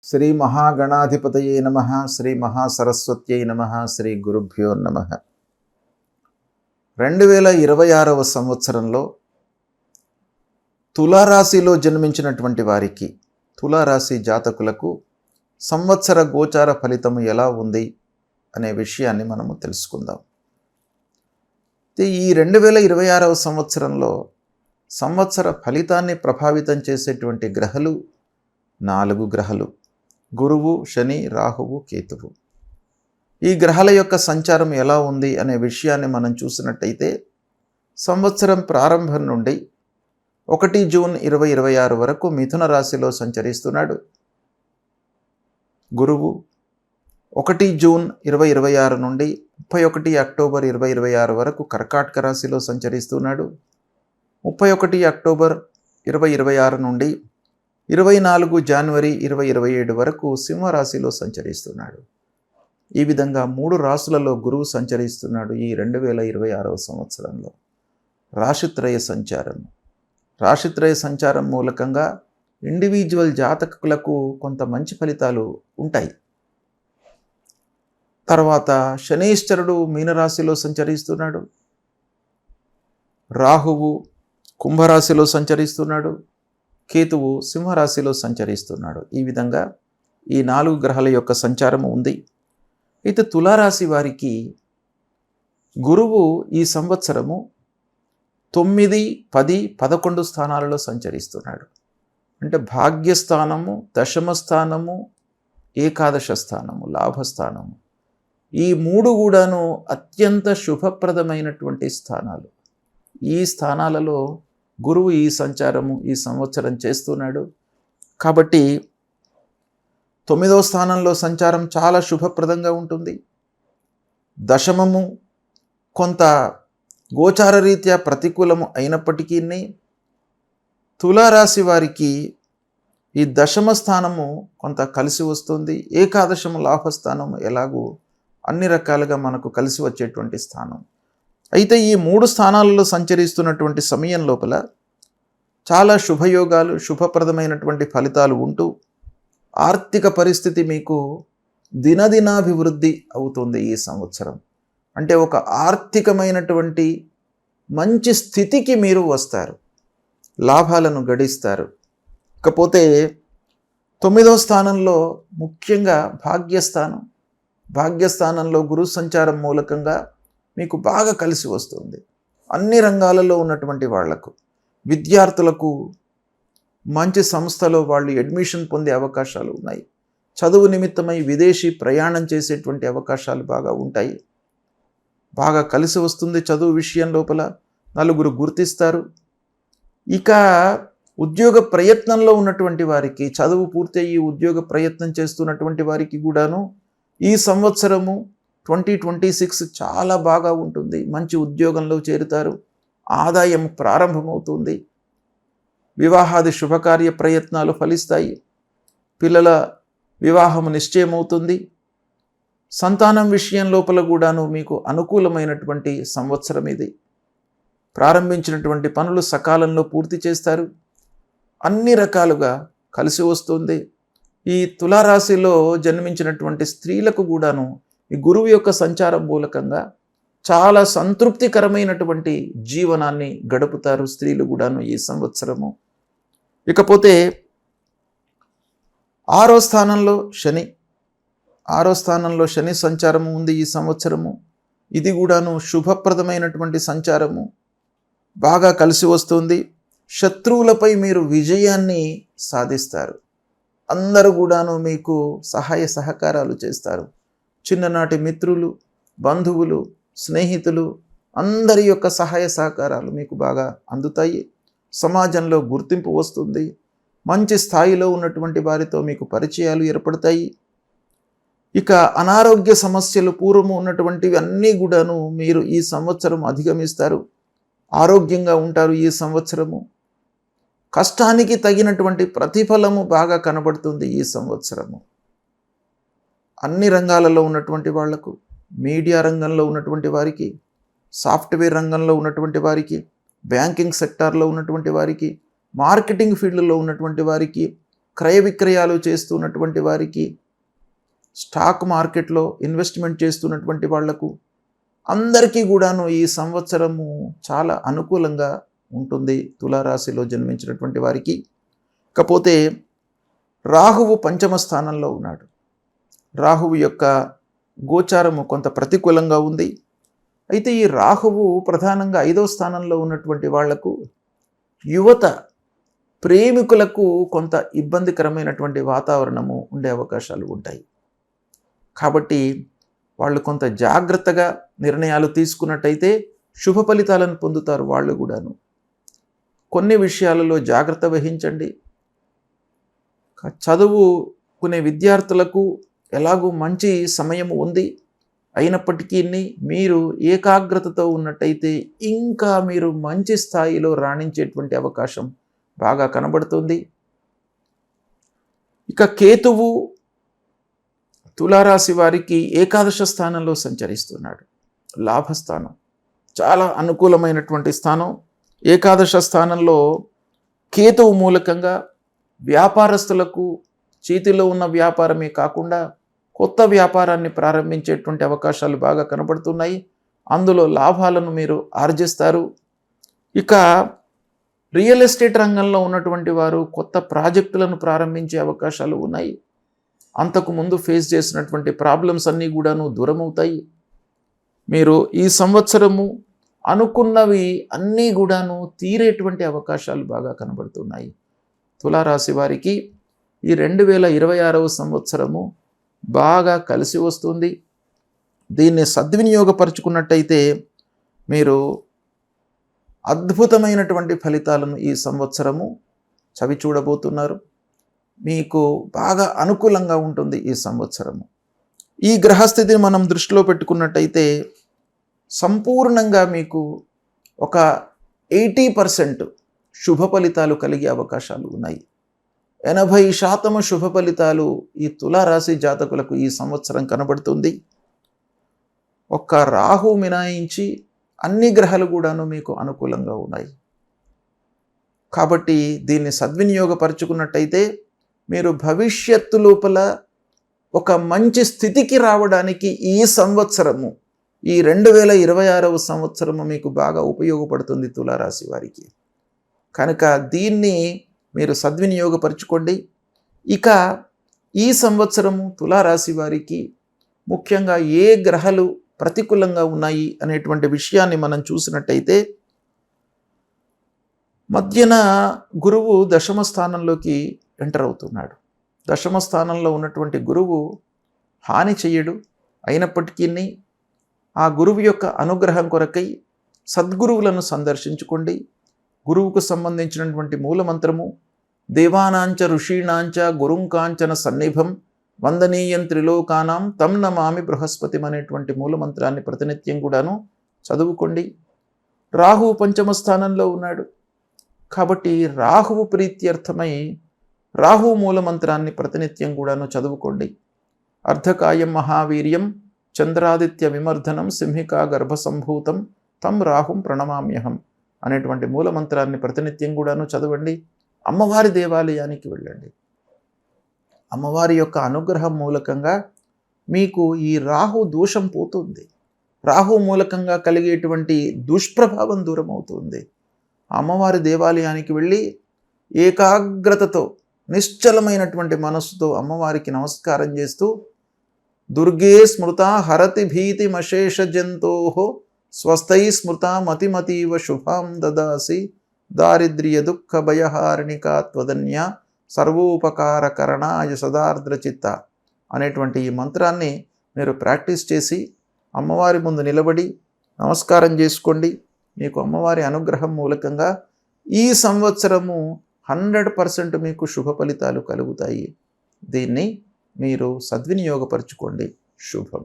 శ్రీ మహాగణాధిపతయే నమః. శ్రీ మహాసరస్వత్యై నమః. శ్రీ గురుభ్యో నమః. 2026వ సంవత్సరంలో తులారాశిలో జన్మించినటువంటి వారికి, తులారాశి జాతకులకు సంవత్సర గోచార ఫలితము ఎలా ఉంది అనే విషయాన్ని మనము తెలుసుకుందాం. ఈ 2026వ సంవత్సరంలో సంవత్సర ఫలితాన్ని ప్రభావితం చేసేటువంటి గ్రహాలు 4 గ్రహాలు: గురువు, శని, రాహువు, కేతువు. ఈ గ్రహాల యొక్క సంచారం ఎలా ఉంది అనే విషయాన్ని మనం చూసినట్టయితే, సంవత్సరం ప్రారంభం నుండి 1 జూన్ 2026 వరకు మిథున రాశిలో సంచరిస్తున్నాడు గురువు. 1 జూన్ 2026 నుండి 31 అక్టోబర్ 2026 వరకు కర్కాటక రాశిలో సంచరిస్తున్నాడు. 31 అక్టోబర్ 2026 నుండి 24 జనవరి 2027 వరకు సింహరాశిలో సంచరిస్తున్నాడు. ఈ విధంగా 3 రాశులలో గురువు సంచరిస్తున్నాడు ఈ 2026వ సంవత్సరంలో. రాశిత్రయ సంచారం మూలకంగా ఇండివిజువల్ జాతకులకు కొంత మంచి ఫలితాలు ఉంటాయి. తర్వాత శనీశ్వరుడు మీనరాశిలో సంచరిస్తున్నాడు, రాహువు కుంభరాశిలో సంచరిస్తున్నాడు, కేతువు సింహరాశిలో సంచరిస్తున్నాడు. ఈ విధంగా ఈ 4 గ్రహాల యొక్క సంచారము ఉంది. అయితే తులారాశి వారికి గురువు ఈ సంవత్సరము 9, 10, 11 స్థానాలలో సంచరిస్తున్నాడు. అంటే భాగ్యస్థానము, దశమ స్థానము, ఏకాదశ స్థానము, లాభస్థానము, ఈ 3 కూడాను అత్యంత శుభప్రదమైనటువంటి స్థానాలు. ఈ స్థానాలలో గురువు ఈ సంచారము ఈ సంవత్సరం చేస్తున్నాడు. కాబట్టి 9వ స్థానంలో సంచారం చాలా శుభప్రదంగా ఉంటుంది. దశమము కొంత గోచార రీత్యా ప్రతికూలము అయినప్పటికీ తులారాశి వారికి ఈ దశమ స్థానము కొంత కలిసి వస్తుంది. ఏకాదశము లాభస్థానము ఎలాగూ అన్ని రకాలుగా మనకు కలిసి వచ్చేటువంటి స్థానం. అయితే ఈ 3 స్థానాలలో సంచరిస్తున్నటువంటి సమయం లోపల చాలా శుభయోగాలు, శుభప్రదమైనటువంటి ఫలితాలు ఉంటూ ఆర్థిక పరిస్థితి మీకు దినదినాభివృద్ధి అవుతుంది ఈ సంవత్సరం. అంటే ఒక ఆర్థికమైనటువంటి మంచి స్థితికి మీరు వస్తారు, లాభాలను గడిస్తారు. ఇకపోతే 9వ స్థానంలో ముఖ్యంగా భాగ్యస్థానంలో గురు సంచారం మూలకంగా మీకు బాగా కలిసి వస్తుంది. అన్ని రంగాలలో ఉన్నటువంటి వాళ్లకు, విద్యార్థులకు మంచి సంస్థలో వాళ్ళు అడ్మిషన్ పొందే అవకాశాలు ఉన్నాయి. చదువు నిమిత్తమై విదేశీ ప్రయాణం చేసేటువంటి అవకాశాలు బాగా ఉంటాయి. బాగా కలిసి వస్తుంది. చదువు విషయం లోపల నలుగురు గుర్తిస్తారు. ఇక ఉద్యోగ ప్రయత్నంలో ఉన్నటువంటి వారికి, చదువు పూర్తయి ఉద్యోగ ప్రయత్నం చేస్తున్నటువంటి వారికి కూడాను ఈ సంవత్సరము 2026 చాలా బాగా ఉంటుంది. మంచి ఉద్యోగంలో చేరుతారు, ఆదాయం ప్రారంభమవుతుంది, వివాహాది శుభకార్య ప్రయత్నాలు ఫలిస్తాయి, పిల్లల వివాహము నిశ్చయమవుతుంది. సంతానం విషయం లోపల కూడాను మీకు అనుకూలమైనటువంటి సంవత్సరం ఇది. ప్రారంభించినటువంటి పనులు సకాలంలో పూర్తి చేస్తారు. అన్ని రకాలుగా కలిసి వస్తుంది. ఈ తులారాశిలో జన్మించినటువంటి స్త్రీలకు కూడాను ఈ గురువు యొక్క సంచారం మూలకంగా చాలా సంతృప్తికరమైనటువంటి జీవనాన్ని గడుపుతారు స్త్రీలు కూడాను ఈ సంవత్సరము. ఇకపోతే 6వ స్థానంలో శని సంచారము ఉంది ఈ సంవత్సరము. ఇది కూడాను శుభప్రదమైనటువంటి సంచారము, బాగా కలిసి వస్తుంది. శత్రువులపై మీరు విజయాన్ని సాధిస్తారు. అందరూ కూడాను మీకు సహాయ సహకారాలు చేస్తారు. చిన్ననాటి మిత్రులు, బంధువులు, స్నేహితులు అందరి యొక్క సహాయ సహకారాలు మీకు బాగా అందుతాయి. సమాజంలో గుర్తింపు వస్తుంది. మంచి స్థాయిలో ఉన్నటువంటి వారితో మీకు పరిచయాలు ఏర్పడతాయి. ఇక అనారోగ్య సమస్యలు పూర్వము ఉన్నటువంటివి అన్నీ కూడాను మీరు ఈ సంవత్సరం అధిగమిస్తారు. ఆరోగ్యంగా ఉంటారు ఈ సంవత్సరము. కష్టానికి తగినటువంటి ప్రతిఫలము బాగా కనబడుతుంది ఈ సంవత్సరము. అన్ని రంగాలలో ఉన్నటువంటి వాళ్లకు, మీడియా రంగంలో ఉన్నటువంటి వారికి, సాఫ్ట్వేర్ రంగంలో ఉన్నటువంటి వారికి, బ్యాంకింగ్ సెక్టార్లో ఉన్నటువంటి వారికి, మార్కెటింగ్ ఫీల్డ్లో ఉన్నటువంటి వారికి, క్రయ విక్రయాలు చేస్తున్నటువంటి వారికి, స్టాక్ మార్కెట్లో ఇన్వెస్ట్మెంట్ చేస్తున్నటువంటి వాళ్లకు అందరికీ కూడాను ఈ సంవత్సరము చాలా అనుకూలంగా ఉంటుంది తులారాశిలో జన్మించినటువంటి వారికి. కాకపోతే రాహువు పంచమ స్థానంలో ఉన్నాడు. రాహువు యొక్క గోచారము కొంత ప్రతికూలంగా ఉంది. అయితే ఈ రాహువు ప్రధానంగా 5వ స్థానంలో ఉన్నటువంటి వాళ్లకు, యువత ప్రేమికులకు కొంత ఇబ్బందికరమైనటువంటి వాతావరణము ఉండే అవకాశాలు ఉంటాయి. కాబట్టి వాళ్ళు కొంత జాగ్రత్తగా నిర్ణయాలు తీసుకున్నట్టయితే శుభ ఫలితాలను పొందుతారు వాళ్ళు కూడాను. కొన్ని విషయాలలో జాగ్రత్త వహించండి. చదువుకునే విద్యార్థులకు ఎలాగూ మంచి సమయం ఉంది. అయినప్పటికీ మీరు ఏకాగ్రతతో ఉన్నట్టయితే ఇంకా మీరు మంచి స్థాయిలో రాణించేటువంటి అవకాశం బాగా కనబడుతుంది. ఇక కేతువు తులారాశి వారికి ఏకాదశ స్థానంలో సంచరిస్తున్నాడు. లాభస్థానం, చాలా అనుకూలమైనటువంటి స్థానం. ఏకాదశ స్థానంలో కేతువు మూలకంగా వ్యాపారస్తులకు చేతిలో ఉన్న వ్యాపారమే కాకుండా కొత్త వ్యాపారాన్ని ప్రారంభించేటువంటి అవకాశాలు బాగా కనబడుతున్నాయి. అందులో లాభాలను మీరు ఆర్జిస్తారు. ఇక రియల్ ఎస్టేట్ రంగంలో ఉన్నటువంటి వారు కొత్త ప్రాజెక్టులను ప్రారంభించే అవకాశాలు ఉన్నాయి. అంతకుముందు ఫేస్ చేసినటువంటి ప్రాబ్లమ్స్ అన్నీ కూడాను దూరమవుతాయి. మీరు ఈ సంవత్సరము అనుకున్నవి అన్నీ కూడాను తీరేటువంటి అవకాశాలు బాగా కనబడుతున్నాయి. తులారాశి వారికి ఈ 2026వ సంవత్సరము బాగా కలిసి వస్తుంది. దీన్ని సద్వినియోగపరుచుకున్నట్టయితే మీరు అద్భుతమైనటువంటి ఫలితాలను ఈ సంవత్సరము చవి చూడబోతున్నారు. మీకు బాగా అనుకూలంగా ఉంటుంది ఈ సంవత్సరము. ఈ గ్రహస్థితిని మనం దృష్టిలో పెట్టుకున్నట్టయితే సంపూర్ణంగా మీకు ఒక 80% శుభ ఫలితాలు కలిగే అవకాశాలు ఉన్నాయి. 80% శుభ ఫలితాలు ఈ తులారాశి జాతకులకు ఈ సంవత్సరం కనబడుతుంది. ఒక్క రాహు మినాయించి అన్ని గ్రహాలు కూడాను మీకు అనుకూలంగా ఉన్నాయి. కాబట్టి దీన్ని సద్వినియోగపరుచుకున్నట్టయితే మీరు భవిష్యత్తు లోపల ఒక మంచి స్థితికి రావడానికి ఈ సంవత్సరము, ఈ 2026వ సంవత్సరము మీకు బాగా ఉపయోగపడుతుంది తులారాశి వారికి. కనుక దీన్ని మీరు సద్వినియోగపరుచుకోండి. ఇక ఈ సంవత్సరము తులారాశి వారికి ముఖ్యంగా ఏ గ్రహాలు ప్రతికూలంగా ఉన్నాయి అనేటువంటి విషయాన్ని మనం చూసినట్టయితే, మధ్యన గురువు దశమ స్థానంలోకి ఎంటర్ అవుతున్నాడు. దశమ స్థానంలో ఉన్నటువంటి గురువు హాని చెయ్యడు. అయినప్పటికీ ఆ గురువు యొక్క అనుగ్రహం కొరకై సద్గురువులను సందర్శించుకోండి. గురువుకు సంబంధించినటువంటి మూలమంత్రము దేవానాంచ ఋషీణాంచ గురుంకాంచన సన్నిభం వందనీయం త్రిలోకానాం తం నమామి బృహస్పతిం అనేటువంటి మూలమంత్రాన్ని ప్రతినిత్యం కూడాను చదువుకోండి. రాహువు పంచమ స్థానంలో ఉన్నాడు. కాబట్టి రాహువు ప్రీత్యర్థమై రాహువు మూలమంత్రాన్ని ప్రతినిత్యం కూడాను చదువుకోండి. అర్ధకాయం మహావీర్యం చంద్రాదిత్య విమర్ధనం సింహికా గర్భసంభూతం తం రాహుం ప్రణమామ్యహం అనేటువంటి మూలమంత్రాన్ని ప్రతినిత్యం కూడాను చదవండి. అమ్మవారి దేవాలయానికి వెళ్ళండి. అమ్మవారి యొక్క అనుగ్రహం మూలకంగా మీకు ఈ రాహు దోషం పోతుంది. రాహు మూలకంగా కలిగేటువంటి దుష్ప్రభావం దూరం అవుతుంది. అమ్మవారి దేవాలయానికి వెళ్ళి ఏకాగ్రతతో నిశ్చలమైనటువంటి మనస్సుతో అమ్మవారికి నమస్కారం చేస్తూ దుర్గే స్మృత హరతి భీతిమశేష జంతోహో స్వస్థై స్మృత మతిమతీవ శుభాం దదాసి దారిద్ర్య దుఃఖ భయహారిణికా త్వదన్య సర్వోపకారకరణాయ సదార్ద్రచిత్త అనేటువంటి ఈ మంత్రాన్ని మీరు ప్రాక్టీస్ చేసి అమ్మవారి ముందు నిలబడి నమస్కారం చేసుకోండి. మీకు అమ్మవారి అనుగ్రహం మూలకంగా ఈ సంవత్సరము 100% మీకు శుభ ఫలితాలు కలుగుతాయి. దీన్ని మీరు సద్వినియోగపరచుకోండి. శుభం.